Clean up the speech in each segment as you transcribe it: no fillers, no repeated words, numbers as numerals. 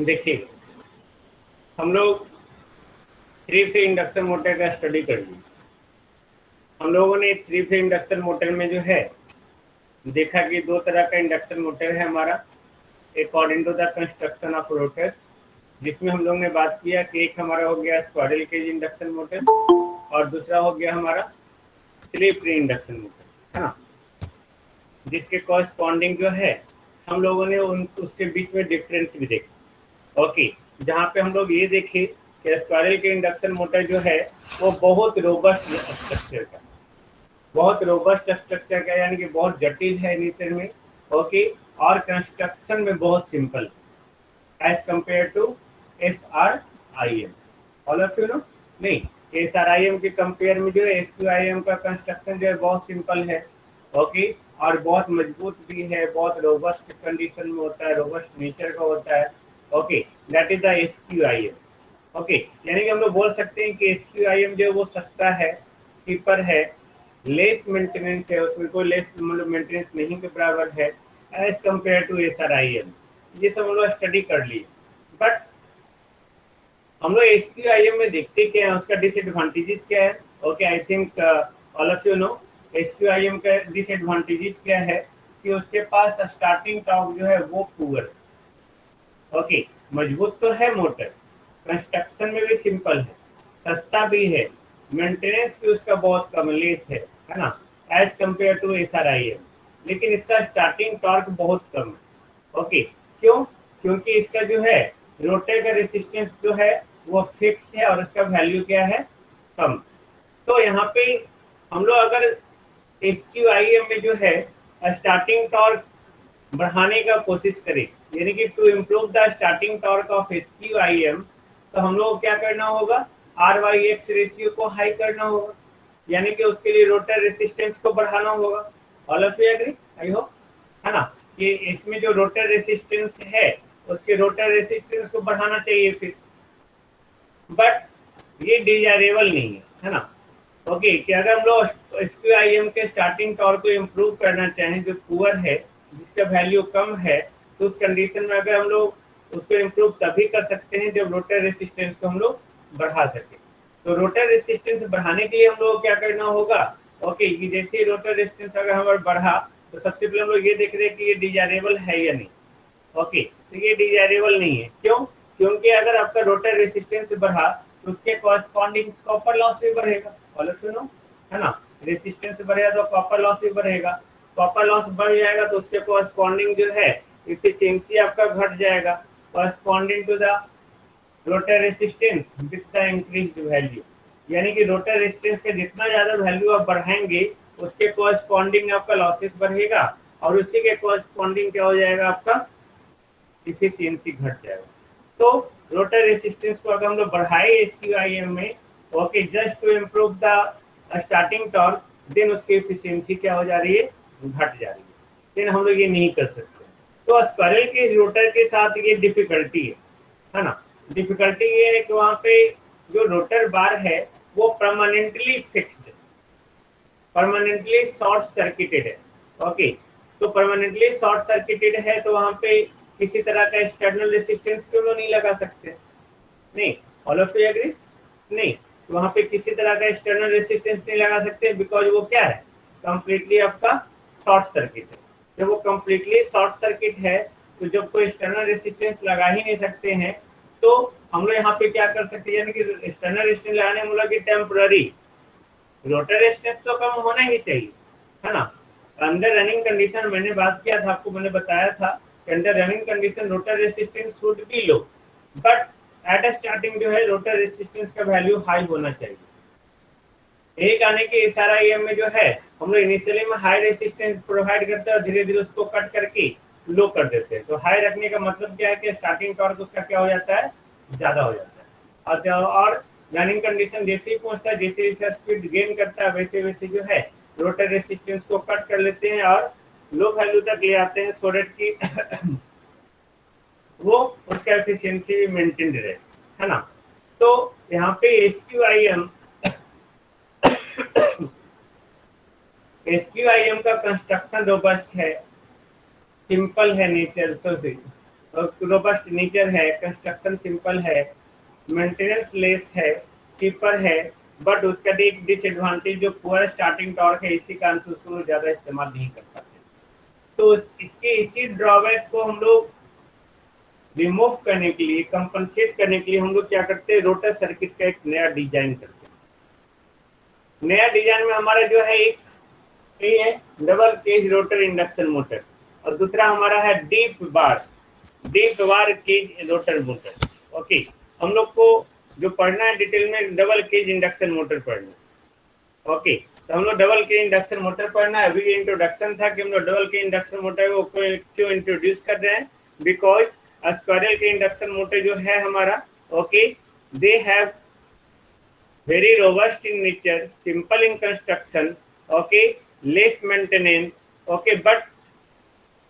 देखिए, हम लोग 3 फेज इंडक्शन मोटर का स्टडी कर लिए। हम लोगों ने 3 फेज इंडक्शन मोटर में जो है देखा कि दो तरह का इंडक्शन मोटर है हमारा, according to the construction of rotor, जिसमें हम लोग ने बात किया कि एक हमारा हो गया स्क्वायरल केज इंडक्शन मोटर और दूसरा हो गया हमारा स्लिप रिंग इंडक्शन मोटर, है ना, जिसके कॉरस्पॉन्डिंग जो है हम लोगों ने उसके बीच में डिफरेंस भी देखा। ओके, जहाँ पे हम लोग ये देखे कि स्क्वायरल के इंडक्शन मोटर जो है वो बहुत रोबस्ट स्ट्रक्चर का, बहुत रोबस्ट स्ट्रक्चर का, यानी कि बहुत जटिल है नेचर में। ओके, और कंस्ट्रक्शन में बहुत simple as compare to SRIM। All of you know, नहीं, SRIM के कंपेयर में जो है SQIM का कंस्ट्रक्शन जो है बहुत सिंपल है। ओके, और बहुत मजबूत भी है, बहुत रोबस्ट कंडीशन में होता है, रोबस्ट नेचर का होता है। Okay, that is the SQIM। Okay, यानी कि हम लोग बोल सकते हैं कि SQIM जो है वो सस्ता है, चीपर है, लेस मेंटेनेंस है, उसमें कोई लेस मतलब मेंटेनेंस नहीं के बराबर है एज कंपेयर टू SRIM। ये सब हम लोग स्टडी कर लिए, बट हम लोग SQIM में देखते क्या है, उसका डिसएडवांटेजेस क्या है। Okay, I think all of you no SQIM का डिसएडवांटेजेस क्या है कि उसके पास स्टार्टिंग टॉर्क जो है वो पुअर। ओके, मजबूत तो है मोटर, कंस्ट्रक्शन में भी सिंपल है, सस्ता भी है, मेंटेनेंस भी उसका बहुत कम लेस है ना, एज कंपेयर टू SRIM। लेकिन इसका स्टार्टिंग टॉर्क बहुत कम है। ओके, क्यों? क्योंकि इसका जो है रोटर का रेसिस्टेंस जो है वो फिक्स है और उसका वैल्यू क्या है, कम। तो यहाँ पे हम लोग अगर SQIM में जो है स्टार्टिंग टॉर्क बढ़ाने का कोशिश करें, यानी कि to improve the starting torque of SQIM, तो हम लोग क्या करना होगा, RYX रेशियो को हाई करना होगा, यानी कि उसके लिए रोटर रेसिस्टेंस को बढ़ाना होगा। All of you agree, I hope, है ना, कि इसमें जो रोटर रेसिस्टेंस है उसके रोटर रेसिस्टेंस को बढ़ाना चाहिए फिर, बट ये डिजायरेबल नहीं है ना। ओके, कि अगर हम लोग SQIM के स्टार्टिंग टॉर्क को इम्प्रूव करना चाहें जो पुअर है, जिसका वैल्यू कम है, तो उस कंडीशन में अगर हम लोग उसको इम्प्रूव तभी कर सकते हैं जब रोटर रेसिस्टेंस को हम लोग बढ़ा सके। तो रोटर रेसिस्टेंस बढ़ाने के लिए हम लोग क्या करना होगा, ओके, कि जैसे ही रोटर रेसिस्टेंस अगर हमारा बढ़ा तो सबसे पहले हम लोग ये देख रहे हैं कि ये डिजायरेबल है या नहीं। ओके, तो ये डिजायरेबल नहीं है, क्यों? क्योंकि अगर आपका रोटर रेसिस्टेंस बढ़ा तो उसके कॉरस्पॉन्डिंग कॉपर लॉस भी बढ़ेगा। फॉलो सुनो, है ना, रेसिस्टेंस बढ़ेगा तो कॉपर लॉस भी बढ़ेगा, कॉपर लॉस बढ़ जाएगा तो उसके कॉरस्पॉन्डिंग जो है इफिशियंसी आपका घट जाएगा, corresponding to the rotor resistance with the increased value. यानी कि रोटर रेसिस्टेंस का जितना ज्यादा वैल्यू आप बढ़ाएंगे उसके कॉरस्पॉन्डिंग आपका लॉसेस बढ़ेगा, और उसी के कॉरस्पॉन्डिंग क्या हो जाएगा, आपका इफिशियंसी घट जाएगा। तो रोटर रेसिस्टेंस को अगर हम लोग बढ़ाए SQIM में, okay, just to improve the starting torque, then उसकी इफिशियंसी क्या हो जा रही है, घट जा रही है। देन हम लोग ये नहीं कर सकते। तो स्क्वायरल के रोटर के साथ ये डिफिकल्टी है ना। डिफिकल्टी ये है कि वहाँ पे जो रोटर बार है वो परमानेंटली फिक्स्ड है, परमानेंटली शॉर्ट सर्किटेड है। ओके, तो परमानेंटली शॉर्ट सर्किटेड है तो वहां पे किसी तरह का एक्सटर्नल रेसिस्टेंस क्यों नहीं लगा सकते, नहीं, ऑल ऑफ यू एग्री, नहीं, तो वहां पे किसी तरह का एक्सटर्नल रेसिस्टेंस नहीं लगा सकते, बिकॉज वो क्या है, कंप्लीटली आपका शॉर्ट सर्किट है। जब वो कंप्लीटली शॉर्ट सर्किट है तो जब कोई एक्सटर्नल रेसिस्टेंस लगा ही नहीं सकते हैं, तो हम लोग यहाँ पे क्या कर सकते हैं, यानी कि एक्सटर्नल रेसिस्टेंस लगाने में लगे टेम्पररी, रोटर रेजिस्टेंस तो कम होना ही चाहिए, है ना। अंडर रनिंग कंडीशन मैंने बात किया था आपको, मैंने बताया था कि under running condition rotor resistance should be low, but at starting जो है रोटर रेजिस्टेंस का वैल्यू हाई होना चाहिए। एक आने के SRIM में जो है हम लोग इनिशियली में हाई रेजिस्टेंस प्रोवाइड करते हैं और धीरे धीरे उसको कट करके लो कर देते हैं। तो हाई रखने का मतलब क्या है कि स्टार्टिंग टॉर्क उसका क्या हो जाता है, ज्यादा हो जाता है। और रनिंग कंडीशन जैसे ही पहुंचता है, जैसे जैसे स्पीड गेन करता है, वैसे वैसे जो है रोटर रेसिस्टेंस को कट कर लेते हैं और लो वैल्यू तक ले आते हैं, सो दैट की वो उसका एफिशिएंसी भी मेंटेन रहे, है ना। तो यहाँ पे SQIM का कंस्ट्रक्शन रोबस्ट है, सिंपल है नेचर से, रोबस्ट नेचर है, कंस्ट्रक्शन सिंपल है, मेंटेनेंस लेस है, चीपर है, बट उसका एक डिसएडवांटेज जो पुअर स्टार्टिंग टॉर्क है, इसी कारण से उसको ज़्यादा इस्तेमाल नहीं कर पाते। तो इसके इसी ड्रॉबैक को हम लोग रिमूव करने के लिए, कंपनसेट करने के लिए हम लोग क्या करते हैं, रोटर सर्किट का एक नया डिजाइन करते हैं। नया डिजाइन में हमारा जो है एक ये है double cage rotor induction motor, और दूसरा हमारा है deep bar cage rotor motor. Okay, हम लोग को जो पढ़ना है डिटेल में डबल केज इंडक्शन मोटर पढ़ना है। ओके, तो हम लोग डबल केज इंडक्शन मोटर पढ़ना है। अभी इंट्रोडक्शन था कि हम लोग डबल केज इंडक्शन मोटर को क्यों इंट्रोड्यूस कर रहे हैं, बिकॉज स्क्वायरल के इंडक्शन मोटर जो है हमारा, okay, they have very robust in nature, simple in construction, okay, less maintenance, okay, but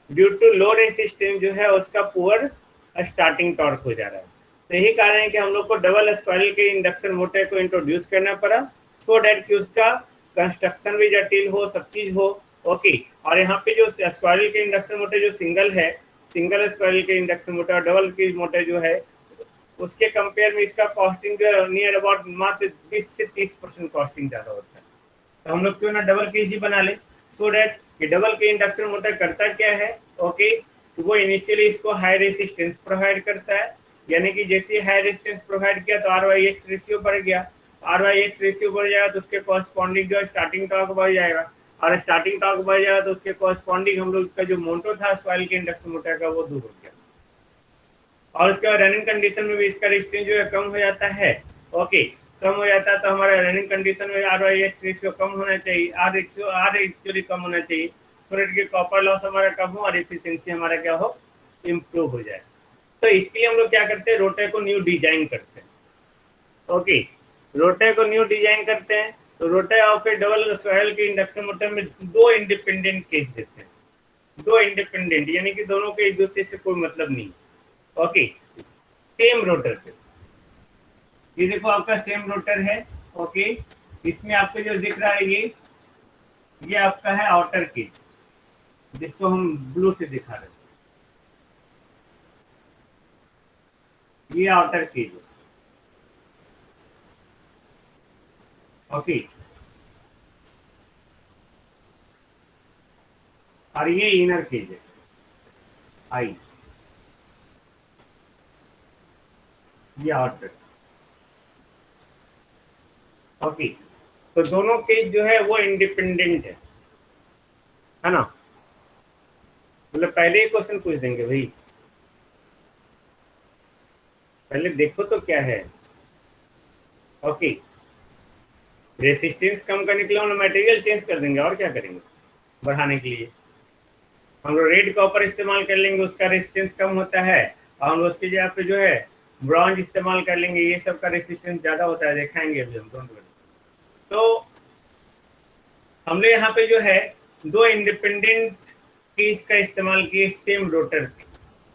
due to low resistance जो है उसका पुअर स्टार्टिंग टॉर्क हो जा रहा है। तो यही कारण है कि हम लोग को डबल स्क्वायरल के इंडक्शन मोटर को इंट्रोड्यूस करना पड़ा, सो डैट कि उसका कंस्ट्रक्शन भी जटिल हो, सब चीज हो। ओके, और यहाँ पे जो स्क्वायरल के इंडक्शन मोटर जो सिंगल स्क्वायरल के इंडक्शन मोटर और डबल की मोटर जो है उसके कंपेयर में इसका कॉस्टिंग नियर अबाउट मात्र 20 से 30% कॉस्टिंग ज्यादा होता है। तो हम लोग क्यों ना डबल के ही बना ले, सो डैट कि डबल के इंडक्शन मोटर करता क्या है, ओके, वो इनिशियली इसको हाई रेसिस्टेंस प्रोवाइड करता है, यानी कि जैसे हाई रेसिस्टेंस प्रोवाइड किया तो RYX रेशियो बढ़ गया, RYX रेशियो बढ़ जाएगा तो उसके कॉरस्पॉन्डिंग जो स्टार्टिंग टॉर्क बढ़ जाएगा, और स्टार्टिंग टॉर्क बढ़ जाएगा तो उसके कॉरस्पॉन्डिंग हम लोग का जो मोटो था स्क्वायरल के इंडक्शन मोटर का वो दूर हो गया, और उसके बाद रनिंग कंडीशन में भी इसका रेजिस्टेंस जो है कम हो जाता है। ओके, कम हो जाता है तो हमारा रनिंग कंडीशन में RYX रेशियो कम होना चाहिए, R एक्चुअली कम होना चाहिए, सो दैट कि कॉपर लॉस हमारा कम हो और एफिशिएंसी हमारा क्या हो, इम्प्रूव हो जाए। तो इसके लिए हम लोग क्या करते हैं, रोटर को न्यू डिजाइन करते हैं। ओके, रोटर को न्यू डिजाइन करते हैं, तो रोटर और फिर डबल स्क्वायरल के इंडक्शन मोटर में दो इंडिपेंडेंट केस देते हैं, दो इंडिपेंडेंट, यानी कि दोनों के एक दूसरे से कोई मतलब नहीं। ओके, सेम रोटर पे, ये देखो आपका सेम रोटर है। ओके, इसमें आपको जो दिख रहा है ये आपका है आउटर केज, जिसको हम ब्लू से दिखा रहे हैं, ये आउटर केज है। ओके, और ये इनर केज है, आई, ये आउटर। ओके, तो दोनों केज जो है वो इंडिपेंडेंट है ना। मतलब पहले ही क्वेश्चन पूछ देंगे भाई, पहले देखो तो क्या है। ओके, रेसिस्टेंस कम करने के लिए हम मटेरियल चेंज कर देंगे, और क्या करेंगे बढ़ाने के लिए, हम लोग रेड कॉपर इस्तेमाल कर लेंगे, उसका रेसिस्टेंस कम होता है, और हम उसकी जगह पे जो है ब्रॉन्ज इस्तेमाल कर लेंगे, ये सब का रेसिस्टेंस ज्यादा होता है, दिखाएंगे अभी हम, डोंट वरी। तो हमने यहाँ पे जो है दो इंडिपेंडेंट केस का इस्तेमाल किए सेम रोटर पे,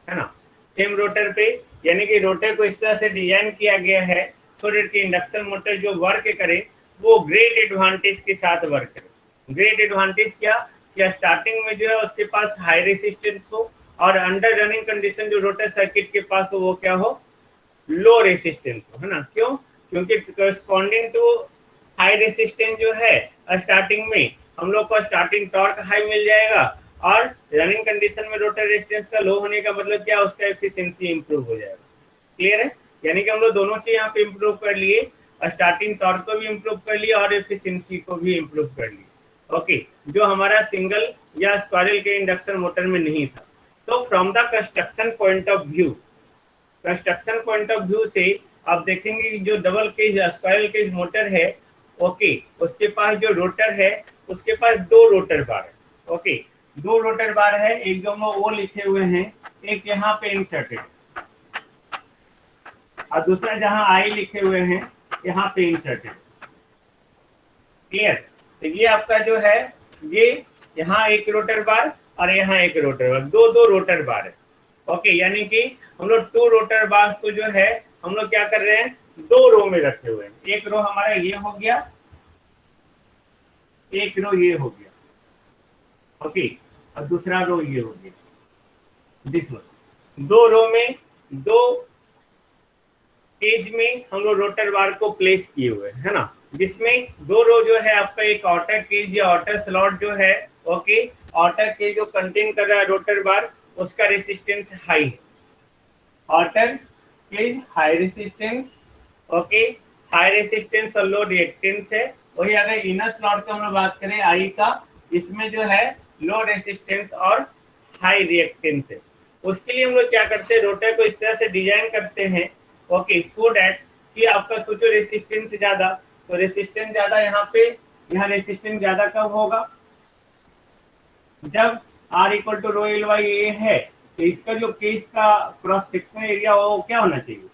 है ना, सेम रोटर पे, यानी कि रोटर को इस तरह से डिजाइन किया गया है सो दैट कि इंडक्शन मोटर जो वर्क करे वो ग्रेट एडवांटेज के साथ वर्क करे। ग्रेट एडवांटेज क्या स्टार्टिंग में जो है उसके पास हाई रेसिस्टेंस हो, और अंडर रनिंग कंडीशन जो रोटर सर्किट के पास हो वो क्या हो, लो रेसिस्टेंस हो, है ना। क्यों, क्योंकि करस्पॉन्डिंग टू हाई रेसिस्टेंस जो है स्टार्टिंग में हम लोग को स्टार्टिंग टॉर्क हाई मिल जाएगा, और रनिंग कंडीशन में रोटर रेजिस्टेंस का लो होने का मतलब क्या, उसका एफिशिएंसी इंप्रूव हो जाएगा। क्लियर है, यानी कि हम लोग दोनों चीज यहाँ पे इंप्रूव कर लिए, स्टार्टिंग टॉर्क को भी इंप्रूव कर लिया और एफिशिएंसी को भी इंप्रूव कर लिया। ओके, जो हमारा सिंगल या स्क्वायरल के इंडक्शन मोटर में नहीं था। तो from the construction point of view से आप देखेंगे कि जो double cage squirrel cage motor है, ओके, उसके पास जो रोटर है उसके पास दो रोटर बार है। ओके, दो रोटर बार है, एक दोनों वो लिखे हुए हैं, एक यहाँ पे इंसर्टेड और दूसरा जहां आई लिखे हुए हैं यहाँ पे इंसर्टेड। क्लियर, तो ये आपका जो है ये यहाँ एक रोटर बार और यहाँ एक रोटर बार, दो रोटर बार है। ओके, यानी कि हम लोग टू रोटर बार को जो है हम लोग क्या कर रहे हैं, दो रो में रखे हुए हैं। एक रो हमारा ये हो गया, एक रो ये हो गया। ओके, और दूसरा रो ये हो गया, दिस वन। दो रो में, दो केज में हम लोग रोटर बार को प्लेस किए हुए है ना, जिसमें दो रो जो है आपका एक आउटर केज या आउटर स्लॉट जो है, ओके, आउटर केज जो कंटेन कर रहा है रोटर बार, उसका रेसिस्टेंस हाई है। Outer cage high resistance, okay, high resistance और लो रिएक्टेंस है। वही अगर इनर स्लॉट की हम लोग बात करें आई का, इसमें जो है लो रेसिस्टेंस और हाई रिएक्टेंस है। उसके लिए हम लोग क्या करते हैं, रोटर को इस तरह से डिजाइन करते हैं, ओके, सो डैट कि आपका सोचो रेसिस्टेंस ज्यादा, तो रेसिस्टेंस ज्यादा यहाँ पे, यहाँ रेसिस्टेंस ज्यादा कब होगा, जब R equal to rho L by A है, तो इसका जो केस का क्रॉस सेक्शनल एरिया हो वो क्या होना चाहिए,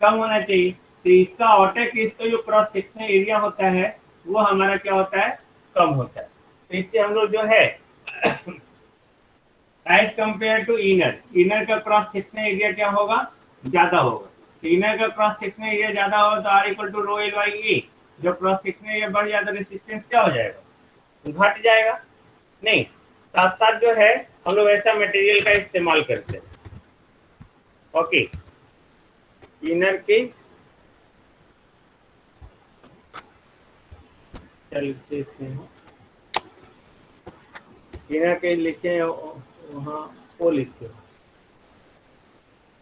कम होना चाहिए। तो इसका आउटर केस का जो क्रॉस सेक्शनल एरिया होता है वो हमारा क्या होता है, कम होता है। तो इससे हम लोग जो है as compare to inner, inner का क्रॉस सेक्शनल एरिया क्या होगा, ज्यादा होगा। तो इनर का क्रॉस सेक्शनल एरिया ज्यादा होगा तो R equal to rho L by A, जब क्रॉस सेक्शनल एरिया बढ़ जाता है रेसिस्टेंस क्या हो जाएगा, घट जाएगा। नहीं, साथ साथ जो है हम लोग ऐसा मटेरियल का इस्तेमाल करते हैं, ओके, इनर केज, चलते इनर केज लिखे हैं वहाँ, वो लिखे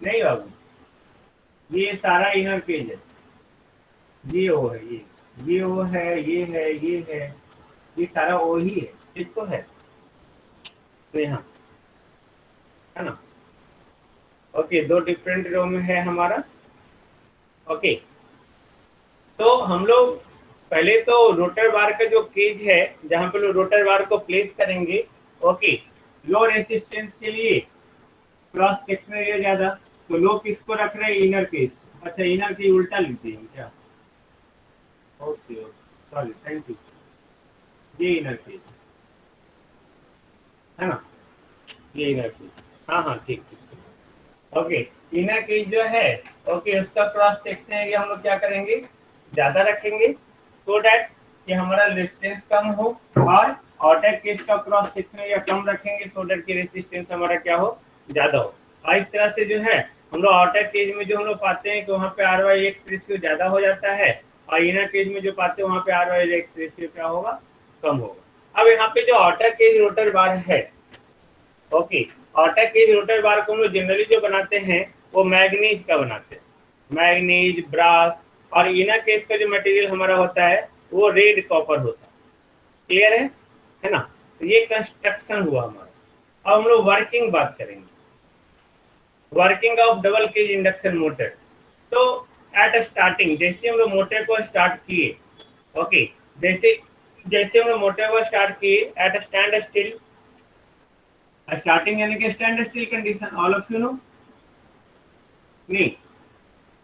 नहीं बाबू, ये सारा इनर केज है, ये वो है, ये वो है, ये है, ये है, ये सारा वो ही है, इसको है तो यहाँ, है ना, ओके, दो डिफरेंट रो में है हमारा, ओके। तो हम लोग पहले तो रोटर बार का जो केज है जहां पर रोटर बार को प्लेस करेंगे, ओके, लो रेसिस्टेंस के लिए क्रॉस सेक्शनल एरिया ज्यादा, तो लो किसको रख रहे हैं, इनर केज। अच्छा, इनर केज उल्टा लिख दिए क्या, ओके सॉरी, थैंक यू, ये इनर केज है ना, ये इनर केज, हाँ हाँ ठीक ठीक, ओके। इनर केज जो है, ओके, उसका क्रॉस सेक्शनल एरिया हम लोग क्या करेंगे, ज्यादा रखेंगे, सो दैट कि हमारा रेजिस्टेंस कम हो, और आउटर केज का क्रॉस सेक्शन एरिया कम रखेंगे सो दैट कि रेजिस्टेंस हमारा क्या हो, ज्यादा हो। और इस तरह से जो है हम लोग आउटर केज में जो हम लोग पाते हैं कि वहाँ पे आर वाई एक्स रेशियो ज्यादा हो जाता है, और इनर केज में जो पाते हैं वहाँ पे आर वाई एक्स रेशियो क्या होगा, कम होगा। अब यहाँ पे जो आउटर केज रोटर बार है, okay, outer cage rotor bar को हम लोग जनरली जो बनाते हैं वो मैग्नीज का बनाते हैं, मैग्नीज, ब्रास, और इनर केज का जो मटेरियल हमारा होता है वो रेड कॉपर होता है, क्लियर है ना। तो ये कंस्ट्रक्शन हुआ हमारा। अब हम लोग वर्किंग बात करेंगे, working of double cage induction motor. तो एट स्टार्टिंग जैसे हम लोग मोटर को स्टार्ट किए, ओके, जैसे जैसे हम लोग मोटर को स्टार्ट किए एट स्टैंड स्टिल, स्टार्टिंग यानी कि stand still condition, all of you know, नहीं,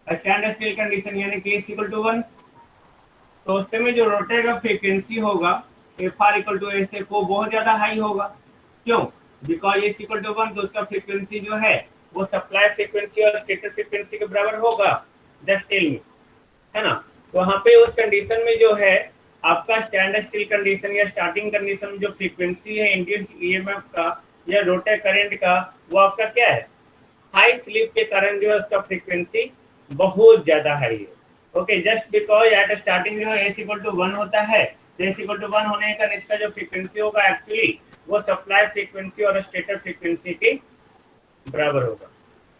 स्टैंड स्टिल कंडीशन यानी कि एस इक्वल टू 1, तो उस समय जो रोटर का फ्रीक्वेंसी होगा F R equal to S F, वो बहुत ज्यादा हाई होगा। क्यों, बिकॉज एस इक्वल टू 1, तो उसका फ्रीक्वेंसी जो है वो सप्लाई फ्रीक्वेंसी और स्टेटर फ्रीक्वेंसी के बराबर होगा, जस्ट टेल मी, है ना। तो वहाँ पे उस कंडीशन में जो है आपका स्टैंड स्टिल कंडीशन या स्टार्टिंग कंडीशन में जो फ्रीक्वेंसी है इंड्यूस्ड ईएमएफ का या रोटर करंट का, वो आपका क्या है, हाई स्लिप के कारण जो है उसका फ्रीक्वेंसी बहुत ज्यादा हाई है, okay, just because at starting जो है एस इक्वल टू 1 होता है, तो एस इक्वल टू 1 होने का इसका जो फ्रीक्वेंसी होगा एक्चुअली वो सप्लाई फ्रीक्वेंसी और स्टेटर फ्रीक्वेंसी के बराबर होगा।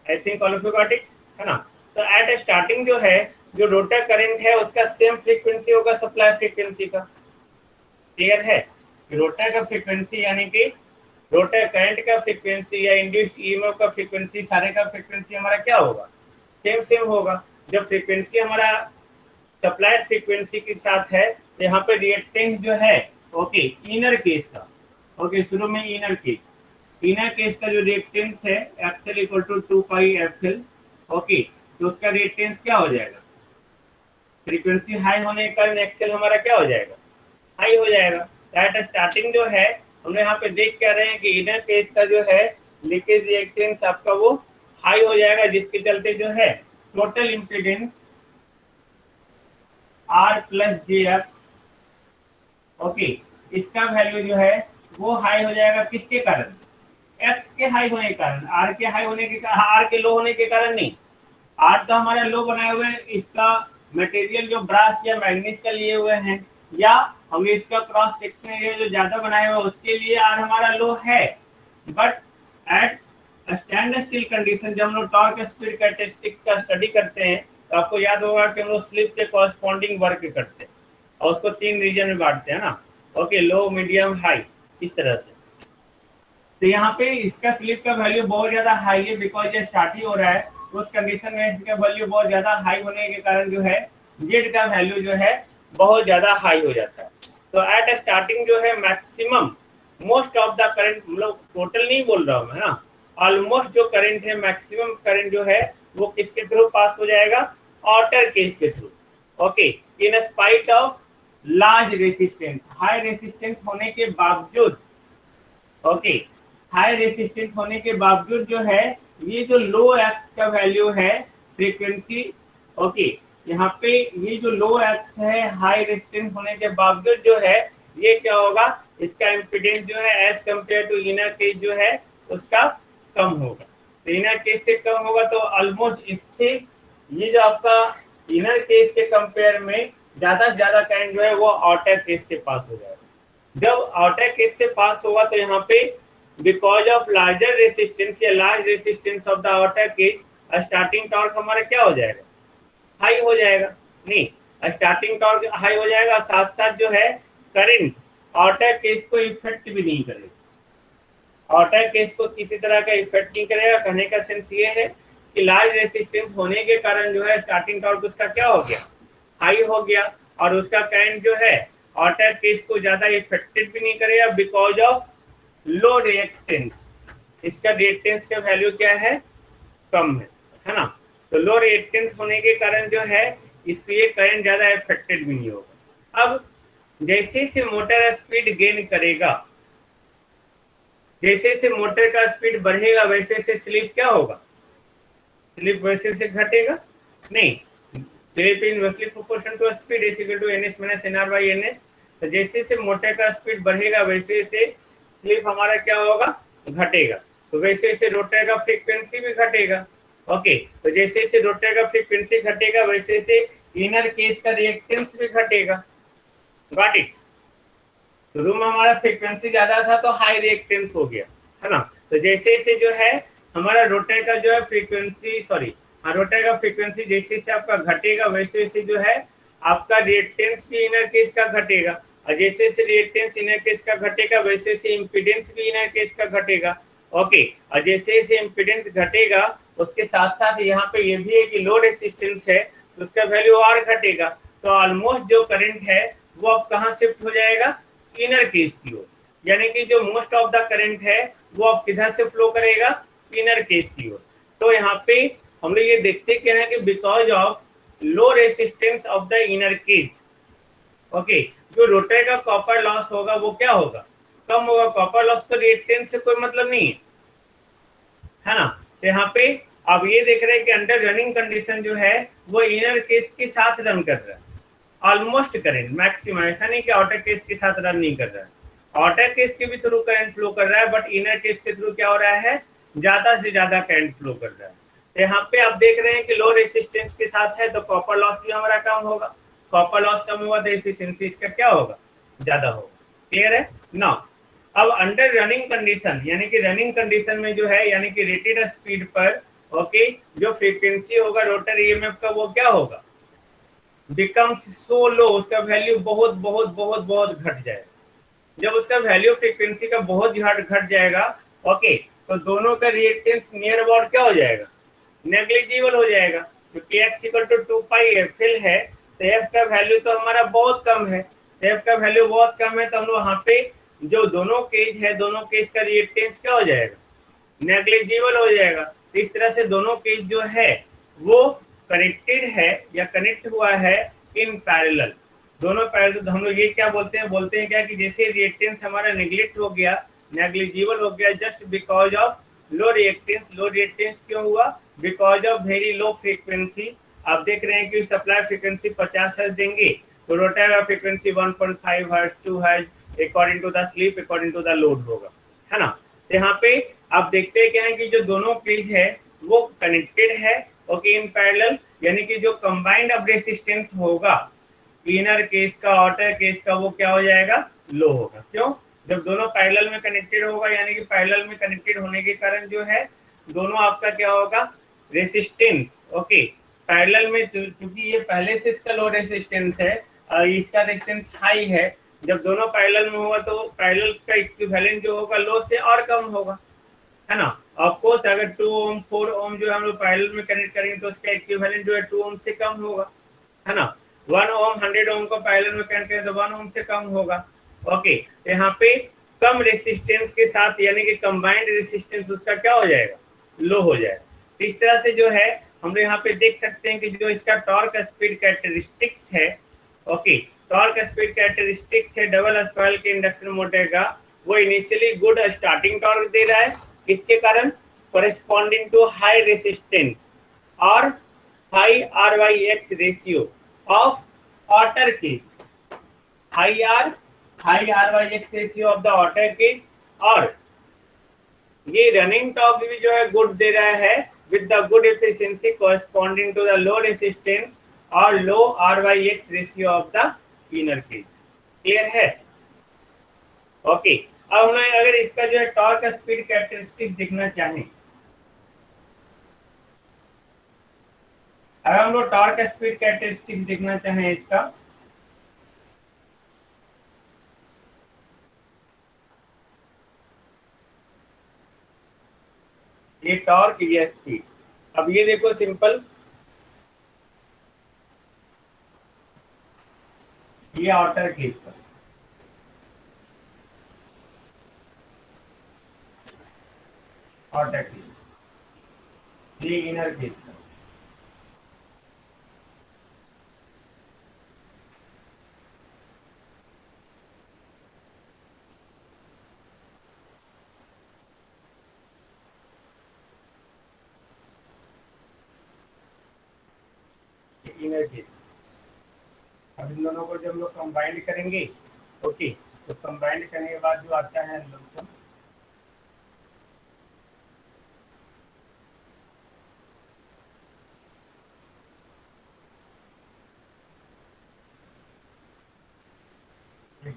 I think all of you got it, है ना। तो एट स्टार्टिंग जो है जो रोटर करंट है उसका सेम फ्रीक्वेंसी होगा सप्लाई फ्रीक्वेंसी का, क्लियर है। रोटर का फ्रीक्वेंसी यानी कि रोटर करंट का फ्रीक्वेंसी या इंड्यूस्ड ईएमएफ का फ्रीक्वेंसी, सारे का फ्रीक्वेंसी हमारा क्या होगा, सेम सेम होगा। जब फ्रीक्वेंसी हमारा सप्लाई फ्रीक्वेंसी के साथ है तो यहाँ पे रिएक्टेंस जो है, ओके, इनर केस का, ओके, शुरू में इनर केस का जो रिएक्टेंस है XL equal to 2 pi FL, okay, तो उसका रिएक्टेंस क्या हो जाएगा, फ्रीक्वेंसी हाई होने के कारण एक्सएल हमारा क्या हो जाएगा, हाई हो जाएगा। एट स्टार्टिंग जो है हम यहाँ पे देख क्या रहे हैं कि इनर केस का जो है लीकेज रिएक्टेंस आपका वो हाई हो जाएगा, जिसके चलते जो है total impedance R plus JX, okay, इसका वैल्यू जो है वो हाई हो जाएगा, किसके कारण, एक्स के हाई होने के कारण, आर के हाई होने के कारण, आर के लो होने के कारण नहीं, आर तो हमारा लो बनाए हुए हैं, इसका मटेरियल जो ब्रास या मैग्नीज का लिए हुए हैं, या हम इसका क्रॉस सेक्शन एरिया जो ज्यादा बनाए हुए उसके लिए आर हमारा लो है। But at standard still condition जब हम लोग टॉर्क स्पीड कैरेक्टरिस्टिक्स का स्टडी करते हैं तो आपको याद होगा कि हम लोग स्लिप के कॉरस्पॉन्डिंग वर्क करते हैं और उसको 3 रीजन में बांटते हैं ना, ओके, लो, मीडियम, हाई, इस तरह से। तो यहाँ पे इसका स्लिप का वैल्यू बहुत ज्यादा हाई है बिकॉज ये स्टार्ट ही हो रहा है, उस कंडीशन में इसका वैल्यू बहुत ज्यादा हाई होने के कारण जो है जेड का वैल्यू जो है बहुत ज्यादा हाई हो जाता है। तो एट स्टार्टिंग जो है maximum most of the current, मतलब टोटल नहीं बोल रहा हूँ मैं ना, ऑलमोस्ट जो करंट है, मैक्सिमम करंट जो है वो किसके थ्रू पास हो जाएगा, आउटर केस के through, okay, in spite of large resistance, high resistance होने के बावजूद, ओके, हाई रेसिस्टेंस होने के बावजूद जो है ये जो लो एक्स का वैल्यू है फ्रीक्वेंसी, ओके, यहाँ पे ये जो लो एक्स है हाई रेसिस्टेंस होने के बावजूद जो है ये क्या होगा, इसका इम्पीडेंस जो है as compare to inner case जो है उसका कम होगा। तो इनर केस से कम होगा तो ऑलमोस्ट इससे ये जो आपका इनर केस के कंपेयर में ज्यादा से ज्यादा करंट जो है वो आउटर केस से पास हो जाएगा। जब आउटर केस से पास होगा तो यहाँ पे बिकॉज ऑफ लार्जर रेसिस्टेंस या large resistance of the outer case starting torque हमारा क्या हो जाएगा, हाई हो जाएगा। नहीं, स्टार्टिंग टॉर्क हाई हो जाएगा, साथ साथ जो है करंट आउटर केस को इफेक्ट भी नहीं करेगा, आउटर केस को किसी तरह का इफेक्ट नहीं करेगा। कहने का सेंस ये है कि लार्ज रेसिस्टेंस होने के कारण जो है स्टार्टिंग टॉर्क उसका क्या हो गया, हाई हो गया, और उसका करंट जो है आउटर केस को ज्यादा इफेक्टेड भी नहीं करेगा बिकॉज ऑफ लो रिएक्टेंस, इसका रिएक्टेंस का वैल्यू क्या है, कम है ना। तो लो रिएक्टेंस होने के कारण जो है इसको ये करंट ज्यादा इफेक्टेड भी नहीं होगा। अब जैसे जैसे मोटर स्पीड गेन करेगा, जैसे जैसे मोटर का स्पीड बढ़ेगा वैसे वैसे स्लिप क्या होगा, स्लिप वैसे वैसे घटेगा, नहीं, slip inversely proportional to speed is equal to ns minus nr by ns। तो जैसे जैसे मोटर का स्पीड बढ़ेगा वैसे वैसे स्लिप हमारा क्या होगा, घटेगा। तो वैसे वैसे रोटर का फ्रीक्वेंसी भी घटेगा, ओके। तो जैसे जैसे रोटर का फ्रीक्वेंसी घटेगा वैसे वैसे इनर केस का रिएक्टेंस भी घटेगा, गॉट इट। शुरू में हमारा फ्रीक्वेंसी ज्यादा था तो हाई रिएक्टेंस हो गया, है ना। तो जैसे जैसे जो है हमारा रोटर का जो है फ्रीक्वेंसी, सॉरी हाँ, रोटर का फ्रीक्वेंसी जैसे जैसे आपका घटेगा वैसे वैसे जो है आपका रिएक्टेंस भी इनर केस का घटेगा, और जैसे जैसे रिएक्टेंस इनर केस का घटेगा वैसे वैसे इम्पीडेंस भी इनर केस का घटेगा, ओके। और जैसे जैसे इम्पीडेंस घटेगा उसके साथ साथ यहाँ पे ये भी है कि लो रेसिस्टेंस है तो उसका वैल्यू और घटेगा। तो ऑलमोस्ट जो करंट है वो अब कहाँ शिफ्ट हो जाएगा, इनर केस की ओर, यानी कि जो मोस्ट ऑफ द करंट है वो अब किधर से फ्लो करेगा, इनर केस की ओर। तो यहाँ पे हम लोग ये देखते क्या है कि because of low resistance of the inner cage, okay, जो रोटर का कॉपर लॉस होगा वो क्या होगा, कम होगा। कॉपर लॉस को रिएक्टेंस से कोई मतलब नहीं है ना। तो यहाँ पे आप ये देख रहे हैं कि अंडर रनिंग कंडीशन जो है वो इनर केस के साथ रन कर रहा है, ऑलमोस्ट करंट मैक्सिमम, ऐसा नहीं कि आउटर केस के साथ रन नहीं कर रहा है, आउटर केस के भी थ्रू करंट फ्लो कर रहा है, बट इनर केस के थ्रू क्या हो रहा है, ज्यादा से ज्यादा करंट फ्लो कर रहा है। तो यहाँ पे आप देख रहे हैं कि लो रेसिस्टेंस के साथ है तो कॉपर लॉस भी हमारा कम होगा, कॉपर लॉस कम होगा तो एफिशिएंसी इसका क्या होगा, ज्यादा होगा। क्लियर है ना। अब अंडर रनिंग कंडीशन, यानी कि रनिंग कंडीशन में जो है, यानी कि रेटेड स्पीड पर, ओके, जो फ्रीक्वेंसी होगा रोटर ईएमएफ का वो क्या होगा, बिकम्स सो लो, उसका वैल्यू बहुत बहुत बहुत बहुत घट जाएगा। जब उसका वैल्यू फ्रीक्वेंसी का बहुत घट जाएगा, ओके, तो दोनों का रिएक्टेंस नियर अबाउट क्या हो जाएगा, नेग्लिजिबल हो जाएगा, क्योंकि x equal to 2 pi FL है तो f का वैल्यू तो हमारा बहुत कम है, f का वैल्यू बहुत कम है तो हम लोग वहाँ पे जो दोनों केज है दोनों केज का रिएक्टेंस क्या हो जाएगा, नेग्लिजिबल हो जाएगा। तो इस तरह से दोनों केज जो है वो कनेक्टेड है या कनेक्ट हुआ है इन पैरेलल, दोनों पैरेलल। हम लोग ये क्या बोलते हैं क्या कि जैसे रिएक्टेंस हमारा नेग्लेक्ट हो गया, नेग्लिजिबल हो गया just because of low reactance. Low reactance क्यों हुआ, because of very low frequency. आप देख रहे हैं कि सप्लाई फ्रीक्वेंसी 50 हर्ट्ज देंगे तो रोटर का frequency 1.5 hertz, 2 hertz, according to the slip, according to the load होगा, है ना। तो यहाँ पे आप देखते हैं क्या है कि जो दोनों केज है वो कनेक्टेड है, ओके, इन पैरेलल, यानी कि जो कंबाइंड अब रेसिस्टेंस होगा इनर केस का आउटर केस का वो क्या हो जाएगा, लो होगा। क्यों? जब दोनों पैरेलल में कनेक्टेड होगा, यानी कि पैरेलल में कनेक्टेड होने के कारण जो है दोनों आपका क्या होगा, रेसिस्टेंस, ओके, पैरेलल में, क्योंकि ये पहले से इसका लो रेसिस्टेंस है और इसका रेजिस्टेंस हाई है, जब दोनों पैरेलल में होगा तो पैरेलल का इक्विवेलेंट जो होगा लो से और कम होगा, है ना। ऑफ कोर्स अगर 2 ओम 4 ओम जो हम लोग पैरेलल में कनेक्ट करेंगे तो उसका इक्विवेलेंट जो है 2 ओम से कम होगा, है ना। 1 ओम 100 ओम को पैरेलल में कनेक्ट करें तो 1 ओम से कम होगा, ओके। तो यहाँ पे कम रेसिस्टेंस के साथ यानी कि कंबाइंड रेसिस्टेंस उसका क्या हो जाएगा, लो हो जाएगा। तो इस तरह से जो है हम लोग यहाँ पे देख सकते हैं कि जो इसका टॉर्क स्पीड कैरेक्टरिस्टिक्स है, ओके, टॉर्क स्पीड कैरेक्टरिस्टिक्स है डबल स्पाइरल के इंडक्शन मोटर का, वो इनिशियली गुड स्टार्टिंग टॉर्क दे रहा है, इसके कारण corresponding to high resistance or high RYX ratio of outer cage, high RYX ratio of the outer cage, और ये रनिंग टॉर्क भी जो है गुड दे रहा है with the good efficiency corresponding to the low resistance और low RYX ratio of the inner cage। Clear है? Okay, अब हम अगर इसका जो है टॉर्क स्पीड कैरेक्टरिस्टिक्स देखना चाहें, अगर हम लोग टॉर्क स्पीड कैरेक्टरिस्टिक्स देखना चाहें इसका, ये टॉर्क, ये स्पीड, अब ये देखो सिंपल, ये आउटर केस पर, आउटर केस, ये इनर केस पर, इनर केस। अब इन दोनों को जब लोग कंबाइंड करेंगे, ओके, तो कंबाइंड करने के बाद जो आता है लोग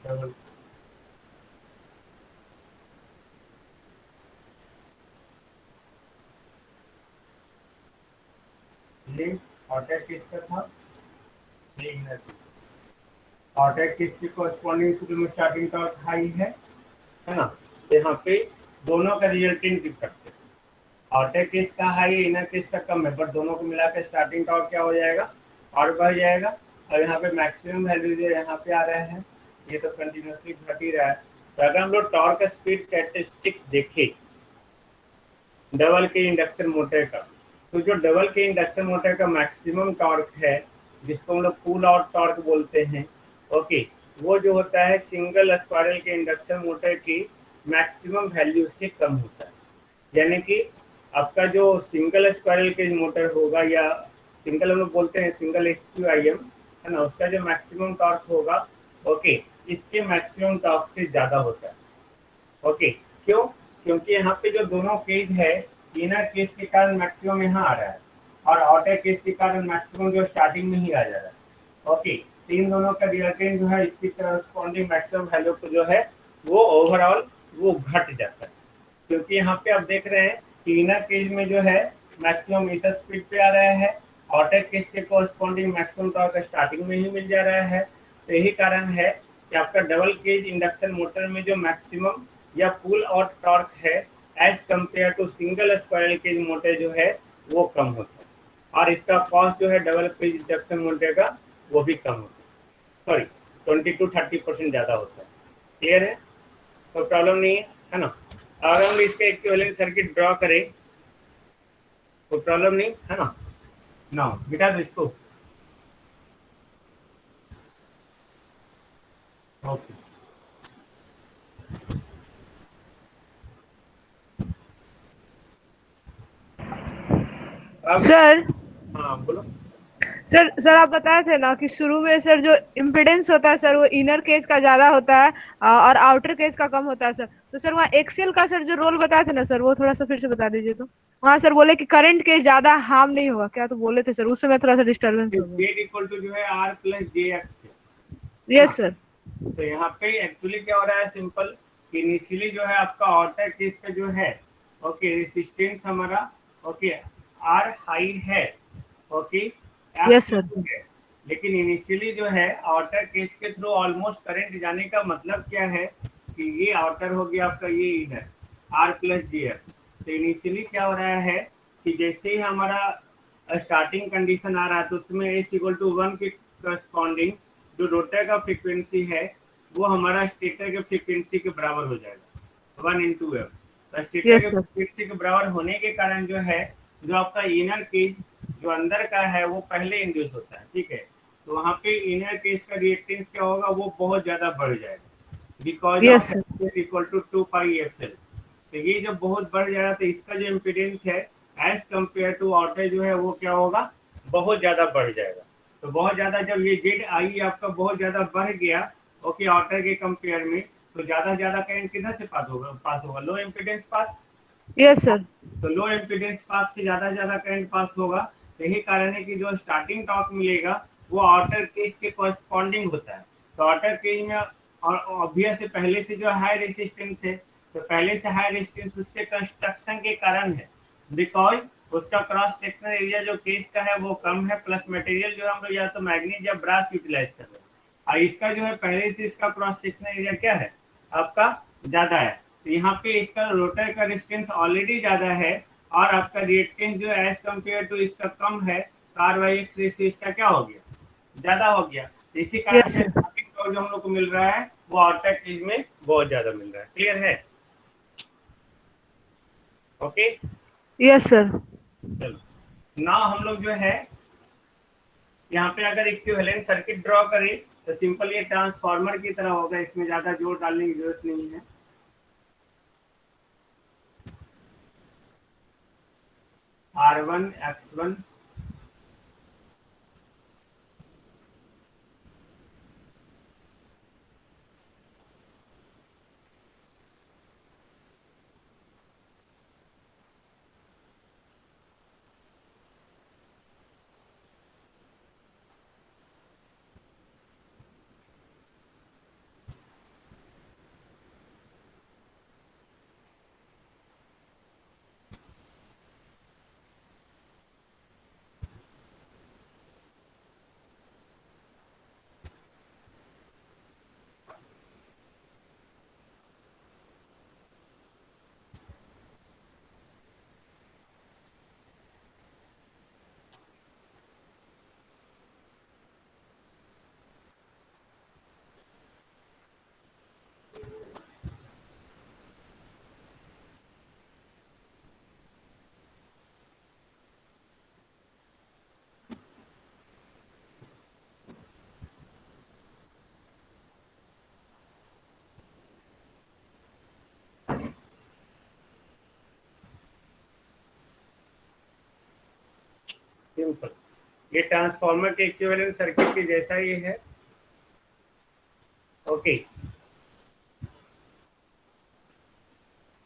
डबल, ये आउटर केस का था, ये इनर केस, आउटर केस की कॉरेस्पॉन्डिंग शुरू में स्टार्टिंग टॉर्क हाई है ना, तो यहाँ पे दोनों का रिजल्टेंट गिव करते हैं, आउटर केस का हाई, इनर केस का कम है, बट दोनों को मिलाकर स्टार्टिंग टॉर्क क्या हो जाएगा, और बढ़ जाएगा। और यहाँ पे मैक्सिमम वैल्यू जो यहाँ पे आ रहा है, ये तो कंटिन्यूसली घट ही रहा है। तो अगर हम लोग टॉर्क स्पीड कैरेक्टरिस्टिक्स देखें डबल के इंडक्शन मोटर का, तो जो डबल के इंडक्शन मोटर का मैक्सिमम टॉर्क है, जिसको हम लोग पुल आउट टॉर्क बोलते हैं, ओके, वो जो होता है सिंगल स्पाइरल के इंडक्शन मोटर की मैक्सिमम वैल्यू से कम होता है। यानी कि आपका जो सिंगल स्पाइरल के मोटर होगा, या सिंगल हम लोग बोलते हैं सिंगल SQIM, है ना, उसका जो मैक्सिमम टॉर्क होगा, ओके, इसके मैक्सिमम टॉर्क से ज्यादा होता है, ओके। क्यों? क्योंकि यहाँ पे जो दोनों केज है, इनर केस के कारण मैक्सिमम यहाँ आ रहा है और आउटर केस के कारण मैक्सिमम जो स्टार्टिंग में ही आ जा रहा है, ओके। तीन दोनों का रिजल्टेंट जो है इसकी करस्पॉन्डिंग मैक्सिमम वैल्यू को जो है वो ओवरऑल वो घट जाता है, क्योंकि यहाँ पे आप देख रहे हैं कि इनर केज में जो है मैक्सिमम इस स्पीड पे आ रहा है, आउटर केज के कोरस्पॉन्डिंग मैक्सिमम टॉर्क स्टार्टिंग में ही मिल जा रहा है। तो यही कारण है कि आपका डबल केज इंडक्शन मोटर में जो मैक्सिमम या पुल आउट टॉर्क है as compare to single squirrel cage motor जो है वो कम होता है, और इसका कॉस्ट जो है डबल केज इंडक्शन मोटर का वो भी कम होता है, सॉरी 20 to 30% ज़्यादा होता है। क्लियर है? कोई प्रॉब्लम नहीं है ना। अगर हम इसके इक्विवेलेंट सर्किट ड्रॉ करें, कोई प्रॉब्लम नहीं है ना। ना बिठा दो इसको, ओके। सर, हाँ बोलो। सर आप बताए थे ना कि शुरू में सर जो इम्पिडेंस होता है सर वो इनर केज का ज्यादा होता है और आउटर केज का कम होता है सर। तो सर वहाँ एक्सेल का सर जो रोल बताए थे ना सर, वो थोड़ा सा फिर से बता दीजिए। तो वहाँ सर बोले कि करंट केज ज्यादा हार्म नहीं होगा क्या, तो बोले थे सर, उस समय थोड़ा सा डिस्टर्बेंस हो गया। जेड इक्वल टू जो है आर प्लस जे एक्स है ना। Yes sir. तो यहाँ पे एक्चुअली क्या हो रहा है, सिंपल इनिशियली जो है आपका ऑर्डर केस पे जो है, ओके, रेसिस्टेंस हमारा, ओके, आर हाई है, ओके, यस एफ सर। लो है। लेकिन इनिशियली जो है आउटर केस के थ्रू ऑलमोस्ट करंट जाने का मतलब क्या है कि ये आउटर हो गया आपका, ये inner, R plus G F. तो इनिशियली क्या हो रहा है कि जैसे ही हमारा स्टार्टिंग कंडीशन आ रहा है तो उसमें एस इक्वल टू 1 के करस्पॉन्डिंग जो रोटर का फ्रीक्वेंसी है वो हमारा स्टेटर के फ्रीक्वेंसी के बराबर हो जाएगा, 1 into f। तो स्टेटर यस के सर। फ्रीक्वेंसी के बराबर होने के कारण जो है, जो आपका इनर केज जो अंदर का है वो पहले इंड्यूस होता है, ठीक है। तो वहाँ पे इनर केज का रिएक्टेंस क्या होगा, वो बहुत ज्यादा बढ़ जाएगा, because yes of sir. Equal to 2 pi F L. तो ये जब बहुत बढ़ जाएगा तो इसका जो इम्पिडेंस है एज कम्पेयर टू आउटर जो है वो क्या होगा, बहुत ज्यादा बढ़ जाएगा। तो बहुत ज्यादा जब ये जेड आई आपका बहुत ज्यादा बढ़ गया, ओके, आउटर के कंपेयर में, तो ज्यादा करंट किधर से पास होगा, लो इम्पिडेंस पाथ। Yes sir. तो लो इम्पिडेंस पाथ से ज्यादा करंट पास होगा। तो यही कारण है कि जो स्टार्टिंग टॉर्क मिलेगा वो आउटर केस के कॉरस्पॉन्डिंग होता है। तो आउटर केस में और ऑब्वियस से पहले से जो हाई रेसिस्टेंस है, तो पहले से हाई रेसिस्टेंस उसके कंस्ट्रक्शन के कारण है, बिकॉज उसका क्रॉस सेक्शनल एरिया जो केस का है वो कम है, प्लस मटेरियल जो हम लोग या तो मैग्नीज या ब्रास यूटिलाइज कर रहे हैं, और इसका जो है पहले से इसका क्रॉस सेक्शनल एरिया क्या है आपका, ज्यादा है। तो यहाँ पे इसका रोटर का रेजिस्टेंस ऑलरेडी ज्यादा है और आपका रिएक्टेंस जो एज कम्पेयर टू इसका कम है, तो आर वाई एक्स रेशियो इसका क्या हो गया, ज्यादा हो गया। तो इसी कारण यस से सर। स्टार्टिंग टॉर्क जो हम लोग को मिल रहा है वो आउटर केज में बहुत ज्यादा मिल रहा है। क्लियर है? Okay, yes sir. चलो ना हम लोग जो है यहाँ पे अगर इक्विवेलेंट सर्किट ड्रॉ करें तो सिंपल ये ट्रांसफार्मर की तरह होगा, इसमें ज्यादा जोर डालने की जरूरत नहीं है। R1 X1, सिंपल ये ट्रांसफार्मर के इक्विवेलेंट सर्किट के जैसा ही है। ओके,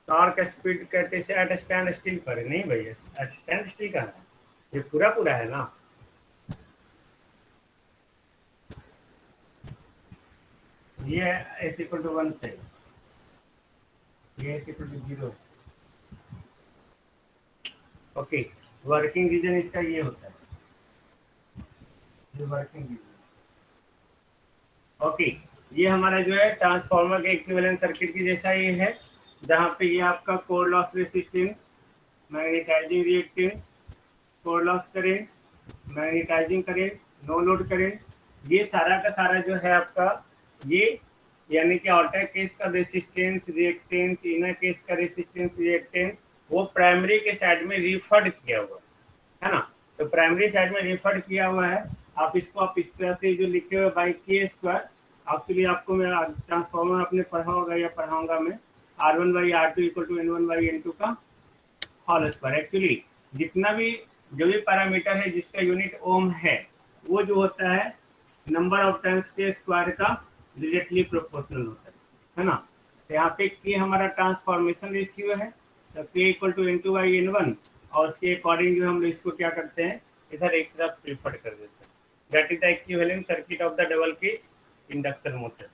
टॉर्क स्पीड कहते से एट स्टैंड स्टिल पर, नहीं भैया, एट स्टैंड स्टिल का है, ये पूरा पूरा है ना। ये एस इक्वल टू 1 से, ये S equal to 0। Okay, working region इसका ये होता है, ये वर्किंग रीजन। ओके, ये हमारा जो है ट्रांसफार्मर के इक्विवेलेंट सर्किट की जैसा ये है, जहाँ पे ये आपका core loss resistance, magnetising reactance, core loss current, magnetising current, no load current, ये सारा का सारा जो है आपका ये, यानी कि आउटर केस का रेसिस्टेंस रिएक्टेंस, इनर केस का रेसिस्टेंस रिएक्टेंस, वो प्राइमरी के साइड में रिफर्ड किया हुआ है ना। तो प्राइमरी साइड में रिफर्ड किया हुआ है। आप इसको आप इस तरह से जो लिखे हुए बाई के स्क्वायर, एक्चुअली आपको मैं ट्रांसफॉर्मर आपने पढ़ा होगा या पढ़ाऊंगा मैं, R1/R2 इक्वल टू N1/N2 का होल स्क्वायर। एक्चुअली जितना भी जो भी पैरामीटर है जिसका यूनिट ओम है, वो जो होता है नंबर ऑफ टर्न्स के स्क्वायर का डायरेक्टली प्रोपोर्शनल होता है ना। तो यहाँ पे के हमारा ट्रांसफॉर्मेशन रेशियो है, तो K equal to into by N one, और उसके अकॉर्डिंग जो हम इसको क्या करते हैं इधर एक तरफ प्रिफर कर देते हैं। That is the equivalent circuit of the double cage induction motor.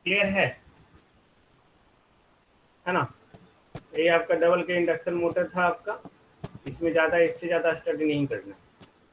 Clear है ना। ये आपका डबल के इंडक्शन मोटर था आपका, इसमें ज़्यादा इससे ज़्यादा स्टडी नहीं करना।